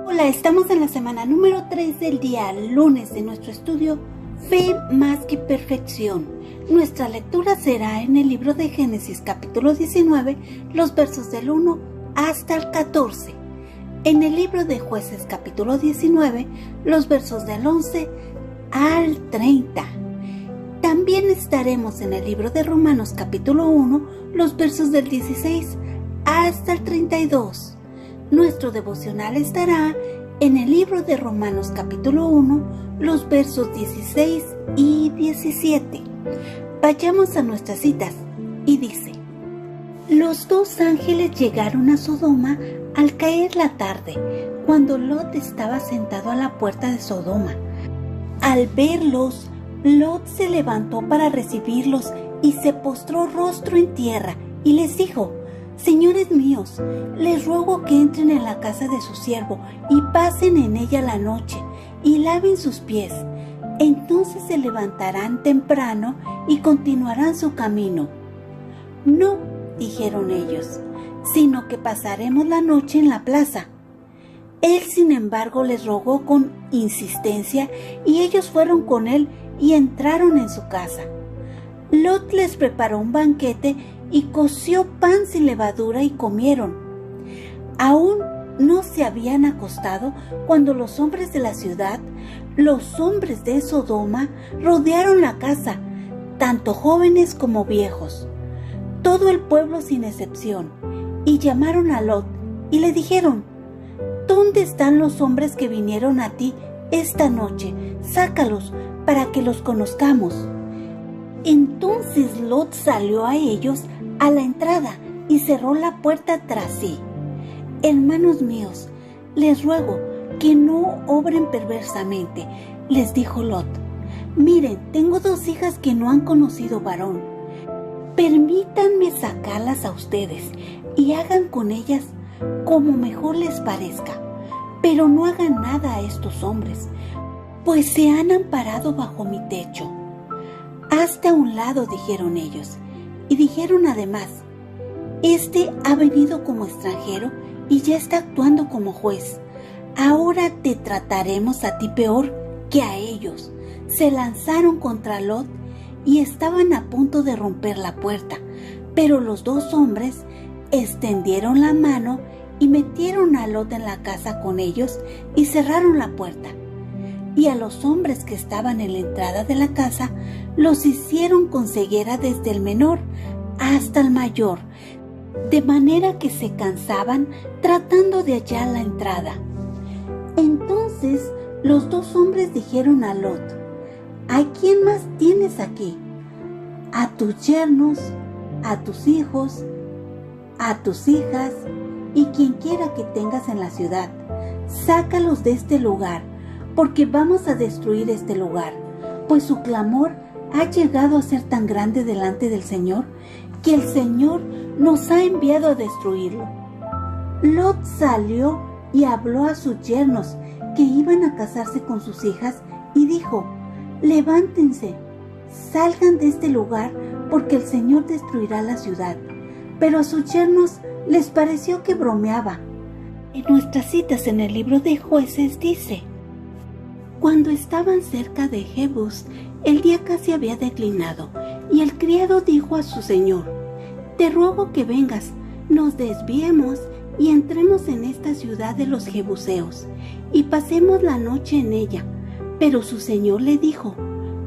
Hola, estamos en la semana número 3 del día lunes de nuestro estudio Fe más que perfección. Nuestra lectura será en el libro de Génesis capítulo 19, los versos del 1 hasta el 14. En el libro de Jueces capítulo 19, los versos del 11 al 30. También estaremos en el libro de Romanos capítulo 1, los versos del 16 hasta el 32. Nuestro devocional estará en el libro de Romanos capítulo 1, los versos 16 y 17. Vayamos a nuestras citas y dice: Los dos ángeles llegaron a Sodoma al caer la tarde, cuando Lot estaba sentado a la puerta de Sodoma. Al verlos, Lot se levantó para recibirlos y se postró rostro en tierra y les dijo: Señores míos, les ruego que entren en la casa de su siervo y pasen en ella la noche y laven sus pies. Entonces se levantarán temprano y continuarán su camino. No, dijeron ellos, sino que pasaremos la noche en la plaza. Él, sin embargo, les rogó con insistencia y ellos fueron con él y entraron en su casa. Lot les preparó un banquete y coció pan sin levadura y comieron. Aún no se habían acostado cuando los hombres de la ciudad, los hombres de Sodoma, rodearon la casa, tanto jóvenes como viejos, todo el pueblo sin excepción, y llamaron a Lot y le dijeron: ¿Dónde están los hombres que vinieron a ti esta noche? Sácalos para que los conozcamos. Entonces Lot salió a ellos a la entrada y cerró la puerta tras sí. Hermanos míos, les ruego que no obren perversamente, les dijo Lot. Miren, tengo 2 hijas que no han conocido varón. Permítanme sacarlas a ustedes y hagan con ellas como mejor les parezca, pero no hagan nada a estos hombres, pues se han amparado bajo mi techo. Hazte a un lado, dijeron ellos, y dijeron además: Este ha venido como extranjero y ya está actuando como juez. Ahora te trataremos a ti peor que a ellos. Se lanzaron contra Lot y estaban a punto de romper la puerta, pero los 2 hombres extendieron la mano y metieron a Lot en la casa con ellos y cerraron la puerta. Y a los hombres que estaban en la entrada de la casa los hicieron con ceguera desde el menor hasta el mayor, de manera que se cansaban tratando de hallar la entrada. Entonces los 2 hombres dijeron a Lot: ¿A quién más tienes aquí? A tus yernos, a tus hijos, a tus hijas y quien quiera que tengas en la ciudad. Sácalos de este lugar, porque vamos a destruir este lugar, pues su clamor ha llegado a ser tan grande delante del Señor, que el Señor nos ha enviado a destruirlo. Lot salió y habló a sus yernos que iban a casarse con sus hijas y dijo: Levántense, salgan de este lugar, porque el Señor destruirá la ciudad. Pero a sus yernos les pareció que bromeaba. En nuestras citas en el libro de Jueces dice: Cuando estaban cerca de Jebús, el día casi había declinado, y el criado dijo a su señor: Te ruego que vengas, nos desviemos y entremos en esta ciudad de los jebuseos, y pasemos la noche en ella. Pero su señor le dijo: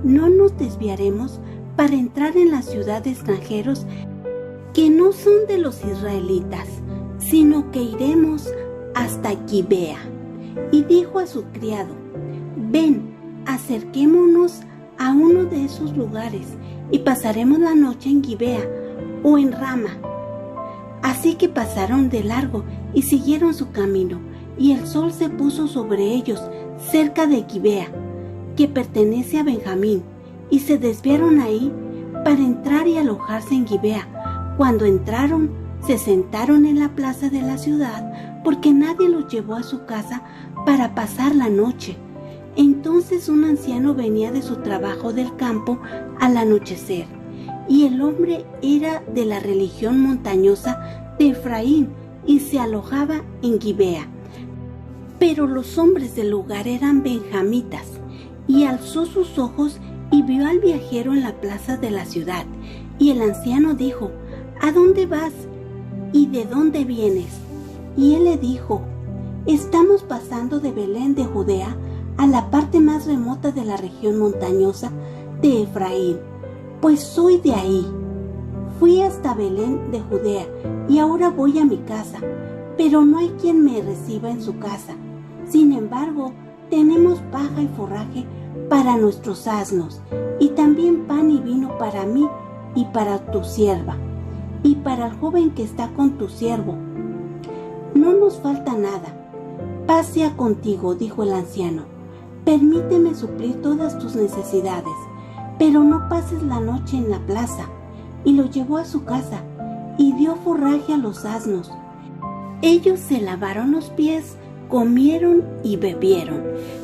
No nos desviaremos para entrar en la ciudad de extranjeros que no son de los israelitas, sino que iremos hasta Gibea. Y dijo a su criado: Ven, acerquémonos a uno de esos lugares y pasaremos la noche en Gibea o en Rama. Así que pasaron de largo y siguieron su camino, y el sol se puso sobre ellos cerca de Gibea, que pertenece a Benjamín, y se desviaron ahí para entrar y alojarse en Gibea. Cuando entraron, se sentaron en la plaza de la ciudad, porque nadie los llevó a su casa para pasar la noche. Entonces un anciano venía de su trabajo del campo al anochecer, y el hombre era de la religión montañosa de Efraín y se alojaba en Gibea. Pero los hombres del lugar eran benjamitas, y alzó sus ojos y vio al viajero en la plaza de la ciudad. Y el anciano dijo: ¿A dónde vas? ¿Y de dónde vienes? Y él le dijo: Estamos pasando de Belén de Judea a la parte más remota de la región montañosa de Efraín, pues soy de ahí. Fui hasta Belén de Judea y ahora voy a mi casa, pero no hay quien me reciba en su casa. Sin embargo, tenemos paja y forraje para nuestros asnos, y también pan y vino para mí y para tu sierva, y para el joven que está con tu siervo. No nos falta nada. Paz sea contigo, dijo el anciano. Permíteme suplir todas tus necesidades, pero no pases la noche en la plaza. Y lo llevó a su casa, y dio forraje a los asnos. Ellos se lavaron los pies, comieron y bebieron.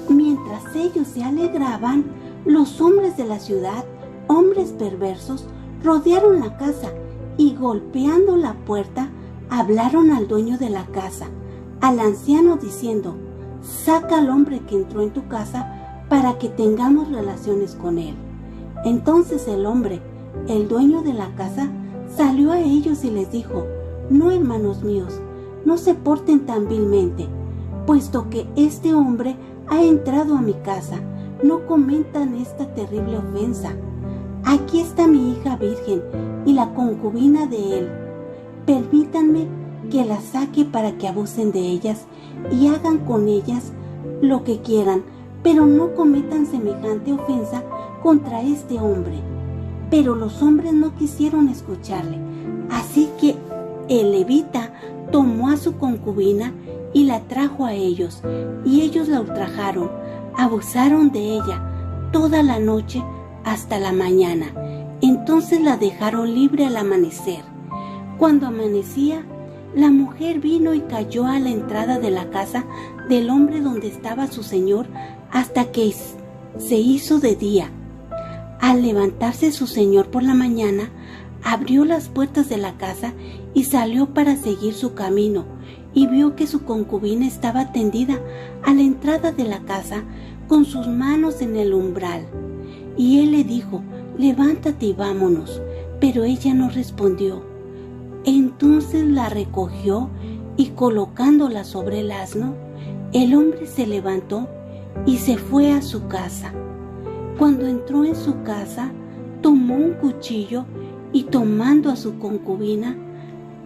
Mientras ellos se alegraban, los hombres de la ciudad, hombres perversos, rodearon la casa y golpeando la puerta, hablaron al dueño de la casa, al anciano, diciendo: saca al hombre que entró en tu casa para que tengamos relaciones con él. Entonces el hombre, el dueño de la casa, salió a ellos y les dijo: no, hermanos míos, no se porten tan vilmente, puesto que este hombre ha entrado a mi casa. No cometan esta terrible ofensa. Aquí está mi hija virgen y la concubina de él. Permítanme que las saque para que abusen de ellas y hagan con ellas lo que quieran, pero no cometan semejante ofensa contra este hombre. Pero los hombres no quisieron escucharle, así que el levita tomó a su concubina y la trajo a ellos, y ellos la ultrajaron, abusaron de ella toda la noche hasta la mañana. Entonces la dejaron libre al amanecer. Cuando amanecía, la mujer vino y cayó a la entrada de la casa del hombre donde estaba su señor hasta que se hizo de día. Al levantarse su señor por la mañana, abrió las puertas de la casa y salió para seguir su camino, y vio que su concubina estaba tendida a la entrada de la casa con sus manos en el umbral. Y él le dijo: levántate y vámonos. Pero ella no respondió. Entonces la recogió y colocándola sobre el asno, el hombre se levantó y se fue a su casa. Cuando entró en su casa, tomó un cuchillo y tomando a su concubina,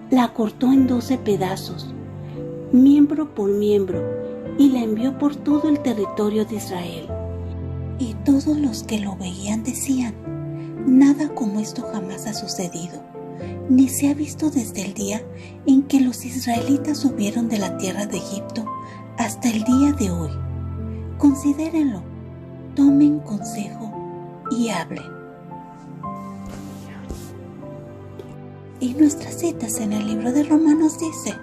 la cortó en 12 pedazos, miembro por miembro, y la envió por todo el territorio de Israel. Y todos los que lo veían decían: nada como esto jamás ha sucedido, ni se ha visto desde el día en que los israelitas subieron de la tierra de Egipto hasta el día de hoy. Considérenlo, tomen consejo y hablen. Y nuestras citas en el libro de Romanos dice: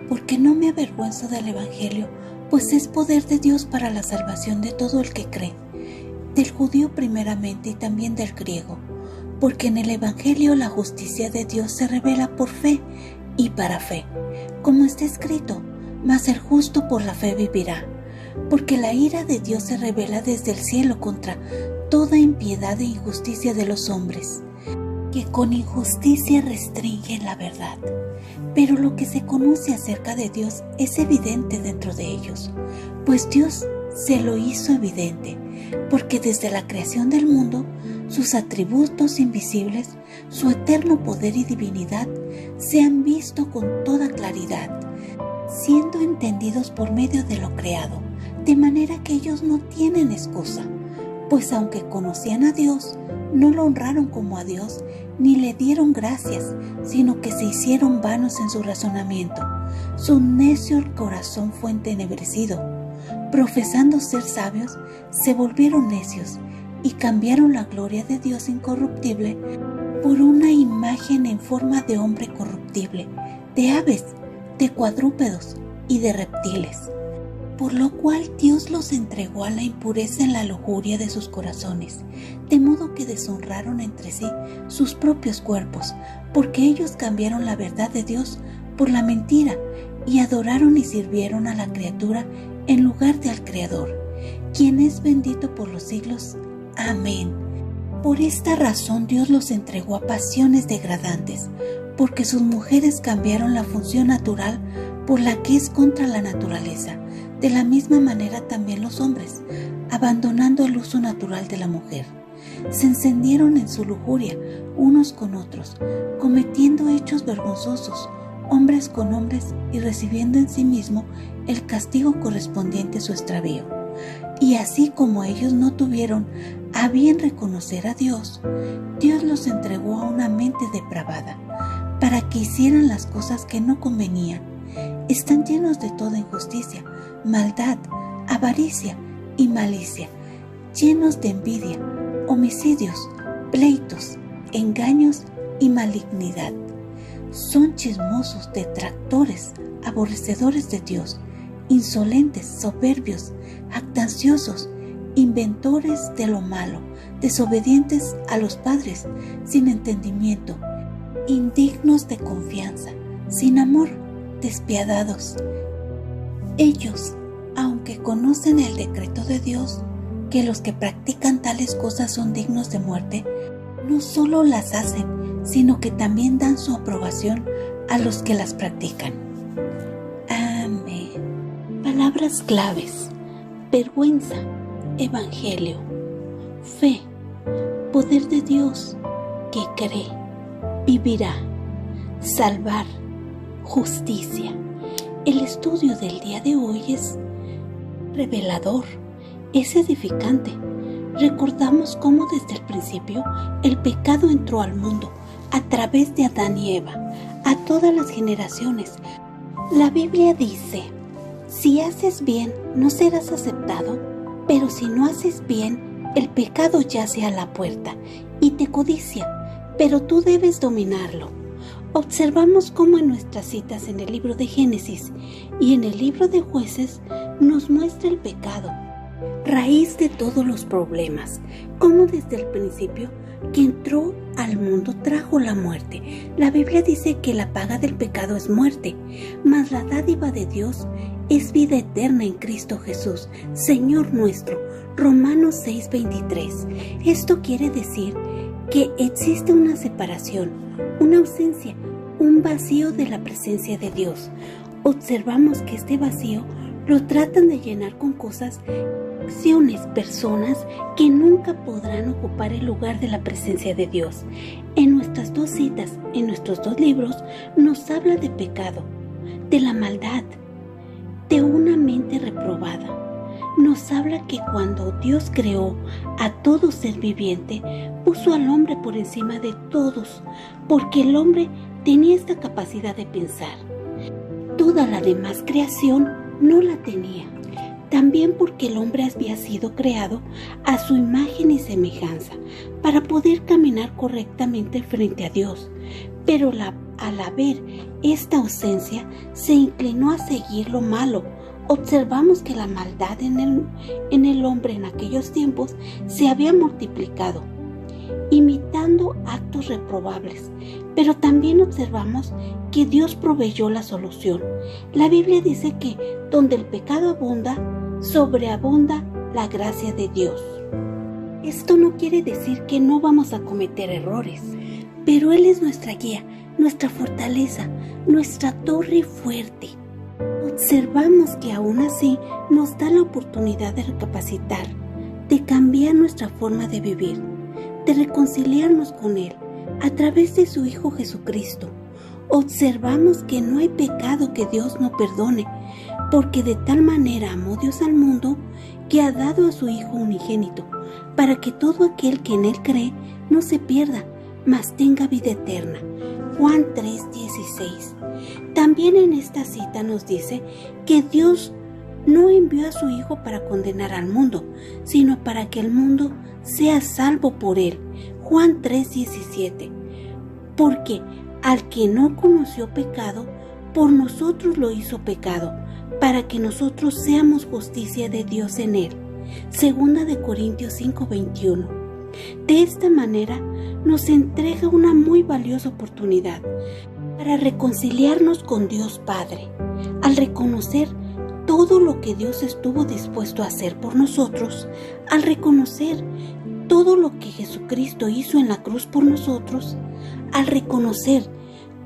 porque no me avergüenzo del Evangelio, pues es poder de Dios para la salvación de todo el que cree, del judío primeramente y también del griego, porque en el Evangelio la justicia de Dios se revela por fe y para fe, como está escrito: mas el justo por la fe vivirá. Porque la ira de Dios se revela desde el cielo contra toda impiedad e injusticia de los hombres, que con injusticia restringen la verdad. Pero lo que se conoce acerca de Dios es evidente dentro de ellos, pues Dios se lo hizo evidente, porque desde la creación del mundo, sus atributos invisibles, su eterno poder y divinidad, se han visto con toda claridad, siendo entendidos por medio de lo creado, de manera que ellos no tienen excusa, pues aunque conocían a Dios, no lo honraron como a Dios, ni le dieron gracias, sino que se hicieron vanos en su razonamiento. Su necio corazón fue entenebrecido. Profesando ser sabios, se volvieron necios y cambiaron la gloria de Dios incorruptible por una imagen en forma de hombre corruptible, de aves, de cuadrúpedos y de reptiles. Por lo cual Dios los entregó a la impureza en la lujuria de sus corazones, de modo que deshonraron entre sí sus propios cuerpos, porque ellos cambiaron la verdad de Dios por la mentira, y adoraron y sirvieron a la criatura en lugar de al Creador, quien es bendito por los siglos. Amén. Por esta razón Dios los entregó a pasiones degradantes, porque sus mujeres cambiaron la función natural por la que es contra la naturaleza. De la misma manera también los hombres, abandonando el uso natural de la mujer, se encendieron en su lujuria unos con otros, cometiendo hechos vergonzosos, hombres con hombres, y recibiendo en sí mismo el castigo correspondiente a su extravío. Y así como ellos no tuvieron a bien reconocer a Dios, Dios los entregó a una mente depravada, para que hicieran las cosas que no convenían. Están llenos de toda injusticia, maldad, avaricia y malicia, llenos de envidia, homicidios, pleitos, engaños y malignidad. Son chismosos, detractores, aborrecedores de Dios, insolentes, soberbios, jactanciosos, inventores de lo malo, desobedientes a los padres, sin entendimiento, indignos de confianza, sin amor, despiadados. Ellos, aunque conocen el decreto de Dios, que los que practican tales cosas son dignos de muerte, no solo las hacen, sino que también dan su aprobación a los que las practican. Amén. Palabras claves: vergüenza, evangelio, fe, poder de Dios que cree, vivirá, salvar, justicia. El estudio del día de hoy es revelador, es edificante. Recordamos cómo desde el principio el pecado entró al mundo a través de Adán y Eva, a todas las generaciones. La Biblia dice: si haces bien, no serás aceptado, pero si no haces bien, el pecado yace a la puerta y te codicia, pero tú debes dominarlo. Observamos cómo en nuestras citas en el libro de Génesis y en el libro de Jueces nos muestra el pecado, raíz de todos los problemas, cómo desde el principio que entró al mundo trajo la muerte. La Biblia dice que la paga del pecado es muerte, mas la dádiva de Dios es vida eterna en Cristo Jesús, Señor nuestro. Romanos 6:23. Esto quiere decir que existe una separación, una ausencia, un vacío de la presencia de Dios. Observamos que este vacío lo tratan de llenar con cosas, acciones, personas que nunca podrán ocupar el lugar de la presencia de Dios. En nuestras dos citas, en nuestros dos libros, nos habla de pecado, de la maldad, de una mente reprobada. Nos habla que cuando Dios creó a todo ser viviente, puso al hombre por encima de todos, porque el hombre tenía esta capacidad de pensar. Toda la demás creación no la tenía. También porque el hombre había sido creado a su imagen y semejanza, para poder caminar correctamente frente a Dios. Pero al haber esta ausencia, se inclinó a seguir lo malo. Observamos que la maldad en el hombre en aquellos tiempos se había multiplicado, imitando actos reprobables. Pero también observamos que Dios proveyó la solución. La Biblia dice que donde el pecado abunda, sobreabunda la gracia de Dios. Esto no quiere decir que no vamos a cometer errores, pero Él es nuestra guía, nuestra fortaleza, nuestra torre fuerte. Observamos que aún así nos da la oportunidad de recapacitar, de cambiar nuestra forma de vivir, de reconciliarnos con Él a través de su Hijo Jesucristo. Observamos que no hay pecado que Dios no perdone, porque de tal manera amó Dios al mundo que ha dado a su Hijo unigénito, para que todo aquel que en Él cree no se pierda, mas tenga vida eterna. Juan 3:16. También en esta cita nos dice que Dios no envió a su Hijo para condenar al mundo, sino para que el mundo sea salvo por Él. Juan 3:17. Porque al que no conoció pecado, por nosotros lo hizo pecado, para que nosotros seamos justicia de Dios en Él. Segunda de Corintios 5:21. De esta manera nos entrega una muy valiosa oportunidad para reconciliarnos con Dios Padre al reconocer todo lo que Dios estuvo dispuesto a hacer por nosotros, al reconocer todo lo que Jesucristo hizo en la cruz por nosotros, al reconocer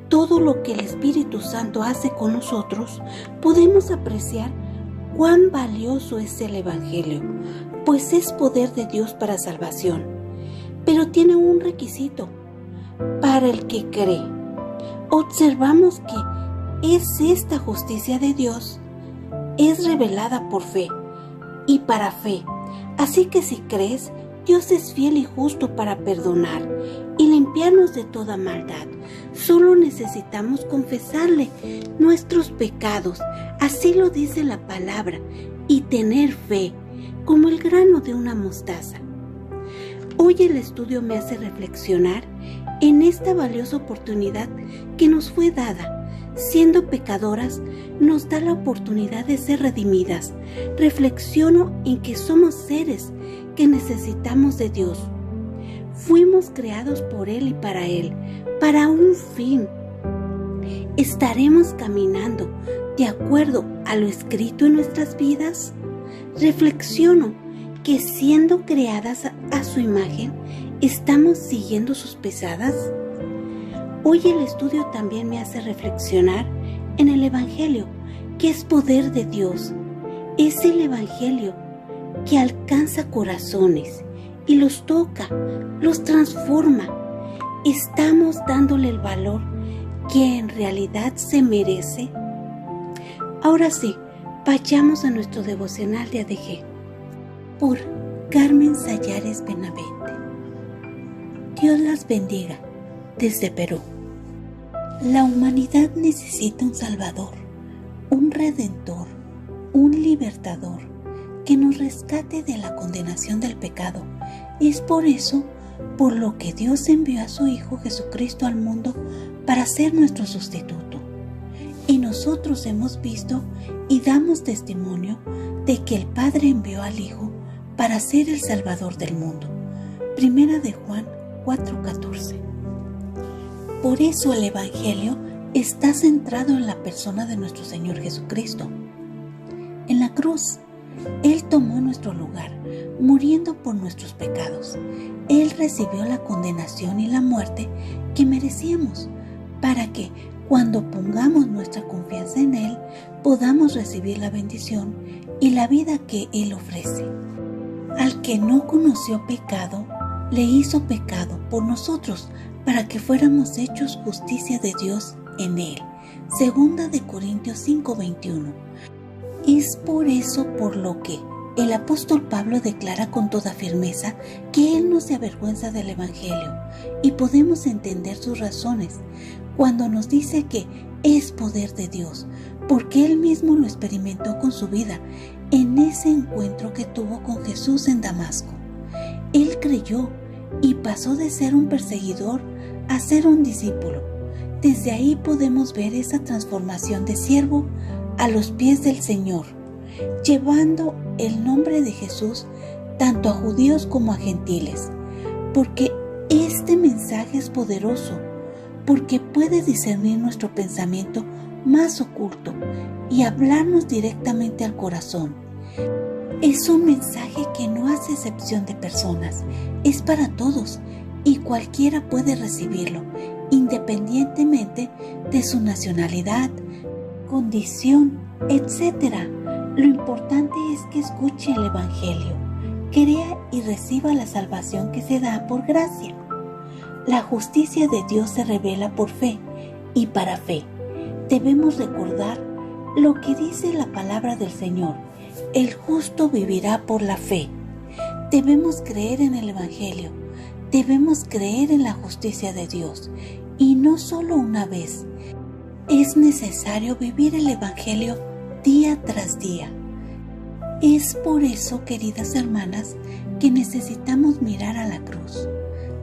todo lo que el Espíritu Santo hace con nosotros, podemos apreciar cuán valioso es el Evangelio, pues es poder de Dios para salvación. Pero tiene un requisito: para el que cree. Observamos que esta justicia de Dios es revelada por fe y para fe. Así que si crees, Dios es fiel y justo para perdonar y limpiarnos de toda maldad. Solo necesitamos confesarle nuestros pecados, así lo dice la palabra, y tener fe, como el grano de una mostaza. Hoy el estudio me hace reflexionar en esta valiosa oportunidad que nos fue dada. Siendo pecadoras, nos da la oportunidad de ser redimidas. Reflexiono en que somos seres que necesitamos de Dios. Fuimos creados por Él y para un fin. ¿Estaremos caminando de acuerdo a lo escrito en nuestras vidas? Reflexiono que siendo creadas a su imagen, ¿estamos siguiendo sus pisadas? Hoy el estudio también me hace reflexionar en el Evangelio, que es poder de Dios. Es el Evangelio que alcanza corazones y los toca, los transforma. ¿Estamos dándole el valor que en realidad se merece? Ahora sí, vayamos a nuestro devocional de ADG. Por Carmen Sayares Benavente. Dios las bendiga desde Perú. La humanidad necesita un Salvador, un Redentor, un Libertador que nos rescate de la condenación del pecado. Es por eso por lo que Dios envió a su Hijo Jesucristo al mundo para ser nuestro sustituto. Y nosotros hemos visto y damos testimonio de que el Padre envió al Hijo para ser el Salvador del mundo. Primera de Juan 4:14. Por eso el Evangelio está centrado en la persona de nuestro Señor Jesucristo. En la cruz, Él tomó nuestro lugar, muriendo por nuestros pecados. Él recibió la condenación y la muerte que merecíamos, para que, cuando pongamos nuestra confianza en Él, podamos recibir la bendición y la vida que Él ofrece. Al que no conoció pecado, le hizo pecado por nosotros, para que fuéramos hechos justicia de Dios en Él. Segunda de Corintios 5:21. Es por eso por lo que el apóstol Pablo declara con toda firmeza que él no se avergüenza del Evangelio, y podemos entender sus razones cuando nos dice que es poder de Dios, porque él mismo lo experimentó con su vida en ese encuentro que tuvo con Jesús en Damasco. Él creyó y pasó de ser un perseguidor a ser un discípulo. Desde ahí podemos ver esa transformación de siervo a los pies del Señor, llevando el nombre de Jesús tanto a judíos como a gentiles, porque este mensaje es poderoso, porque puede discernir nuestro pensamiento más oculto y hablarnos directamente al corazón. Es un mensaje que no hace excepción de personas, es para todos y cualquiera puede recibirlo, independientemente de su nacionalidad, condición, etc. Lo importante es que escuche el Evangelio, crea y reciba la salvación que se da por gracia. La justicia de Dios se revela por fe y para fe. Debemos recordar lo que dice la palabra del Señor: el justo vivirá por la fe. Debemos creer en el Evangelio, debemos creer en la justicia de Dios, y no solo una vez. Es necesario vivir el Evangelio día tras día. Es por eso, queridas hermanas, que necesitamos mirar a la cruz,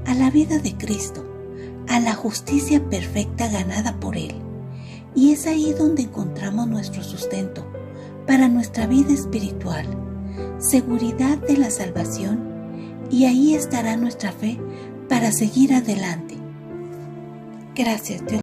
a la vida de Cristo, a la justicia perfecta ganada por Él. Y es ahí donde encontramos nuestro sustento para nuestra vida espiritual, seguridad de la salvación, y ahí estará nuestra fe para seguir adelante. Gracias, Dios.